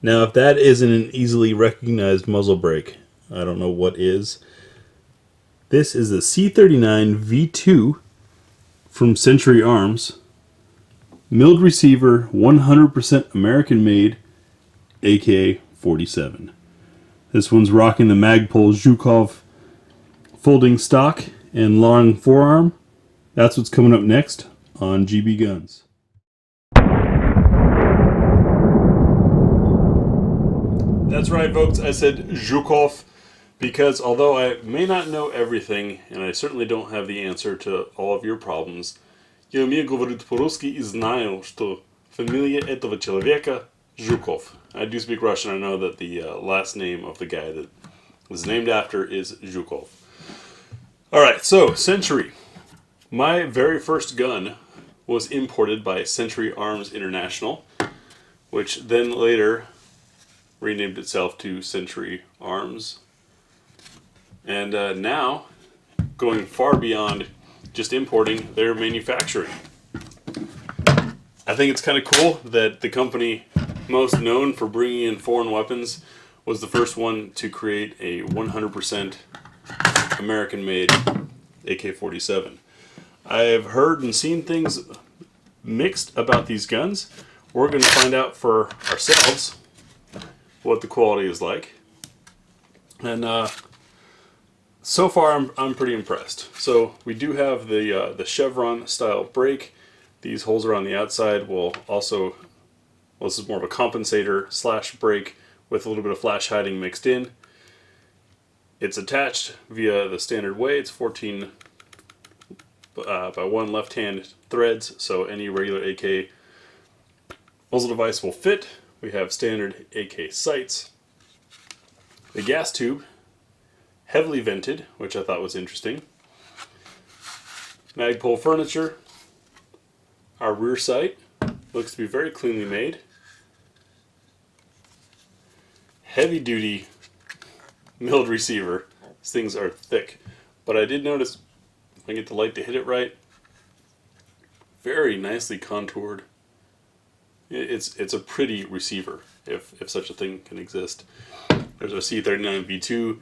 Now, if that isn't an easily recognized muzzle brake, I don't know what is. This is the C39 V2 from Century Arms. Milled receiver, 100% American made, AK-47. This one's rocking the Magpul Zhukov folding stock and long forearm. That's what's coming up next on GBGuns. That's right, folks. I said Zhukov because although I may not know everything, and I certainly don't have the answer to all of your problems, я умею говорить по-русски и знаю, что фамилия этого человека Zhukov. I do speak Russian. I know that the last name of the guy that was named after is Zhukov. Alright, so Century. My very first gun was imported by Century Arms International, which then later renamed itself to Century Arms. And now, going far beyond just importing, they're manufacturing. I think it's kind of cool that the company most known for bringing in foreign weapons was the first one to create a 100% American-made AK-47. I've heard and seen things mixed about these guns. We're going to find out for ourselves what the quality is like. And so far I'm pretty impressed. So we do have the chevron style brake. These holes are on the outside. Will also, well, this is more of a compensator slash brake with a little bit of flash hiding mixed in. It's attached via the standard way. It's 14 by 1 left-hand threads, so any regular AK muzzle device will fit. We have standard AK sights. The gas tube, heavily vented, which I thought was interesting. Magpul furniture. Our rear sight looks to be very cleanly made. Heavy duty milled receiver. These things are thick. But I did notice, if I get the light to hit it right, very nicely contoured. It's a pretty receiver, if such a thing can exist. There's our C39 V2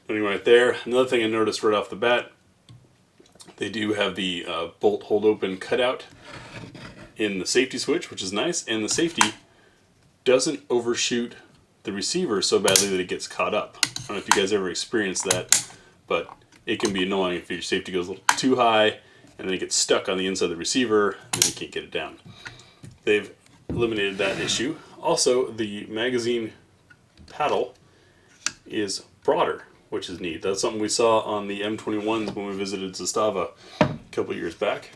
running right there. Another thing I noticed right off the bat, they do have the bolt hold open cutout in the safety switch, which is nice, and the safety doesn't overshoot the receiver so badly that it gets caught up. I don't know if you guys ever experienced that, but it can be annoying if your safety goes a little too high and then it gets stuck on the inside of the receiver and then you can't get it down. They've eliminated that issue. Also, the magazine paddle is broader, which is neat. That's something we saw on the M21s when we visited Zastava a couple years back.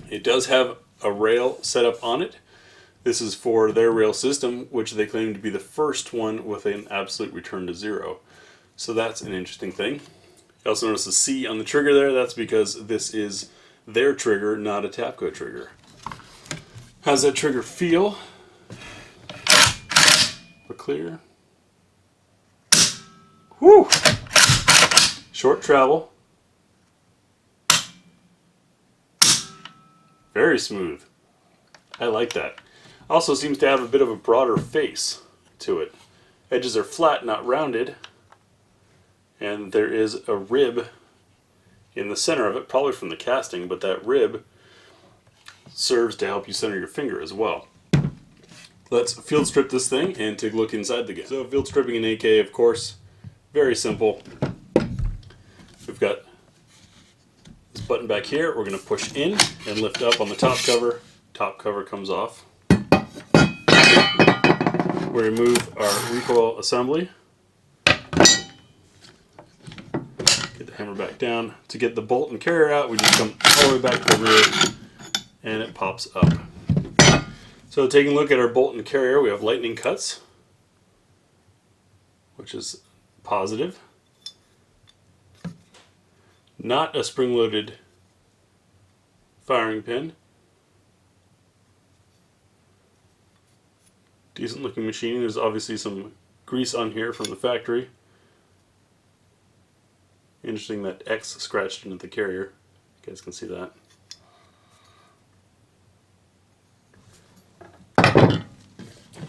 It does have a rail set up on it. This is for their rail system, which they claim to be the first one with an absolute return to zero. So that's an interesting thing. You also notice the C on the trigger there. That's because this is their trigger, not a Tapco trigger. How's that trigger feel? We're clear. Whew! Short travel. Very smooth. I like that. Also seems to have a bit of a broader face to it. Edges are flat, not rounded. And there is a rib in the center of it, probably from the casting, but that rib serves to help you center your finger as well. Let's field strip this thing and take a look inside the gun. So field stripping an AK, of course, very simple. We've got this button back here. We're going to push in and lift up on the top cover. Top cover comes off. We remove our recoil assembly. Get the hammer back down. To get the bolt and carrier out, we just come all the way back to the rear and it pops up. So taking a look at our bolt and carrier, we have lightning cuts, which is positive. Not a spring-loaded firing pin. Decent looking machining. There's obviously some grease on here from the factory. Interesting that X scratched into the carrier. You guys can see that.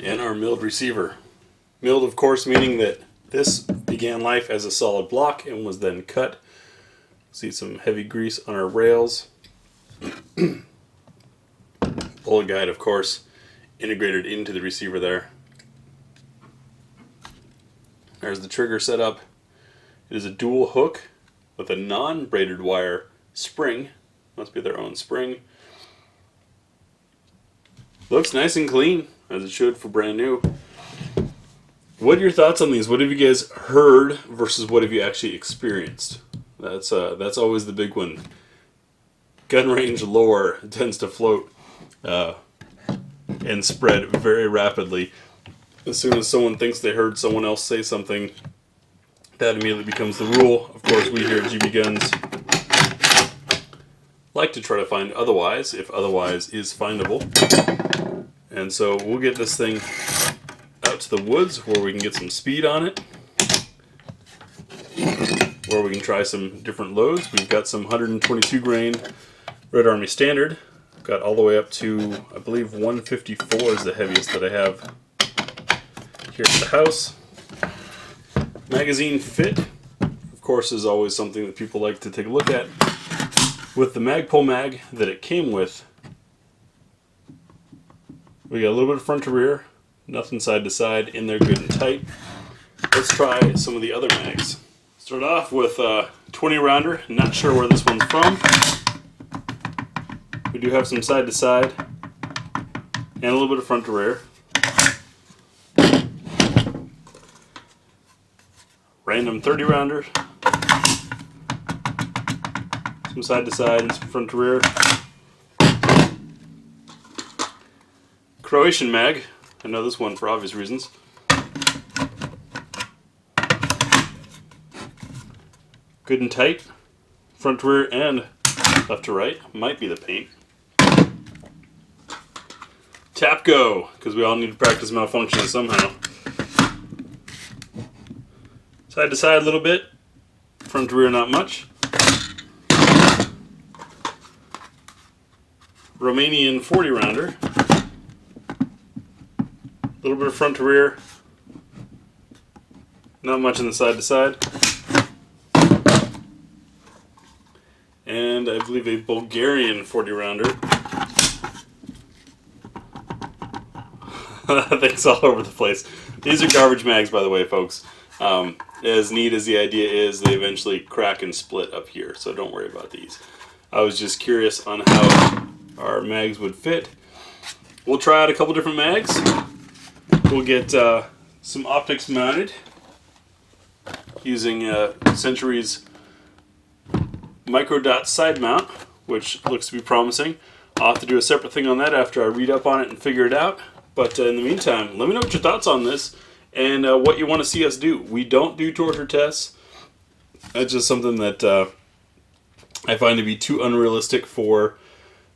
and our milled receiver. Milled, of course, meaning that this began life as a solid block and was then cut. See some heavy grease on our rails. Bullet guide, of course, integrated into the receiver there. There's the trigger setup. It is a dual hook with a non-braided wire spring. Must be their own spring. Looks nice and clean, as it should for brand new. What are your thoughts on these? What have you guys heard versus what have you actually experienced? That's always the big one. Gun range lore tends to float and spread very rapidly. As soon as someone thinks they heard someone else say something, that immediately becomes the rule. Of course, we here at GBGuns like to try to find otherwise, if otherwise is findable. And so we'll get this thing out to the woods where we can get some speed on it, where we can try some different loads. We've got some 122 grain Red Army Standard. Got all the way up to, I believe, 154 is the heaviest that I have here at the house. Magazine fit, of course, is always something that people like to take a look at. With the Magpul mag that it came with, we got a little bit of front to rear, nothing side to side, in there good and tight. Let's try some of the other mags. Start off with a 20 rounder, not sure where this one's from. We do have some side to side and a little bit of front to rear. Random 30 rounder, some side to side and some front to rear. Croatian mag, I know this one for obvious reasons. Good and tight, front to rear and left to right, might be the paint. Tap go, because we all need to practice malfunctioning somehow. Side to side a little bit, front to rear not much. Romanian 40 rounder. A little bit of front to rear, not much in the side to side. And I believe a Bulgarian 40 rounder. Things all over the place. These are garbage mags, by the way, folks. As neat as the idea is, they eventually crack and split up here, so don't worry about these. I was just curious on how our mags would fit. We'll try out a couple different mags. We'll get some optics mounted using Century's micro dot side mount, which looks to be promising. I'll have to do a separate thing on that after I read up on it and figure it out. But in the meantime, let me know what your thoughts on this and what you want to see us do. We don't do torture tests. That's just something that I find to be too unrealistic for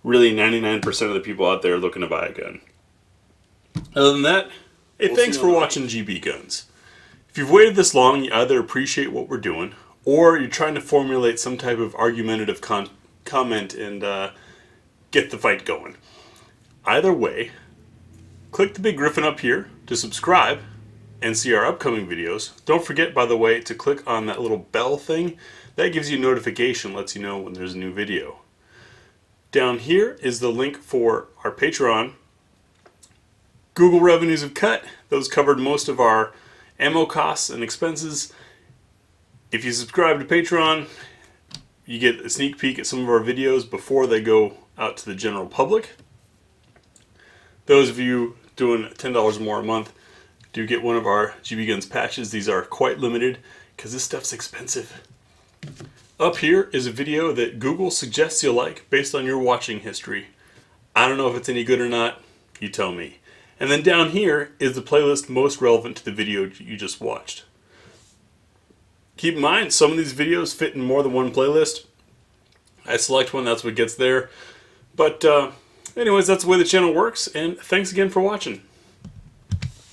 really 99% of the people out there looking to buy a gun. Other than that, hey, thanks for watching GBGuns. If you've waited this long, you either appreciate what we're doing, or you're trying to formulate some type of argumentative comment and get the fight going. Either way, click the big griffin up here to subscribe and see our upcoming videos. Don't forget, by the way, to click on that little bell thing. That gives you a notification, lets you know when there's a new video. Down here is the link for our Patreon. Google revenues have cut. Those covered most of our ammo costs and expenses. If you subscribe to Patreon, you get a sneak peek at some of our videos before they go out to the general public. Those of you doing $10 or more a month do get one of our GBGuns patches. These are quite limited because this stuff's expensive. Up here is a video that Google suggests you'll like based on your watching history. I don't know if it's any good or not. You tell me. And then down here is the playlist most relevant to the video you just watched. Keep in mind, some of these videos fit in more than one playlist. I select one, that's what gets there. But anyways, that's the way the channel works, and thanks again for watching.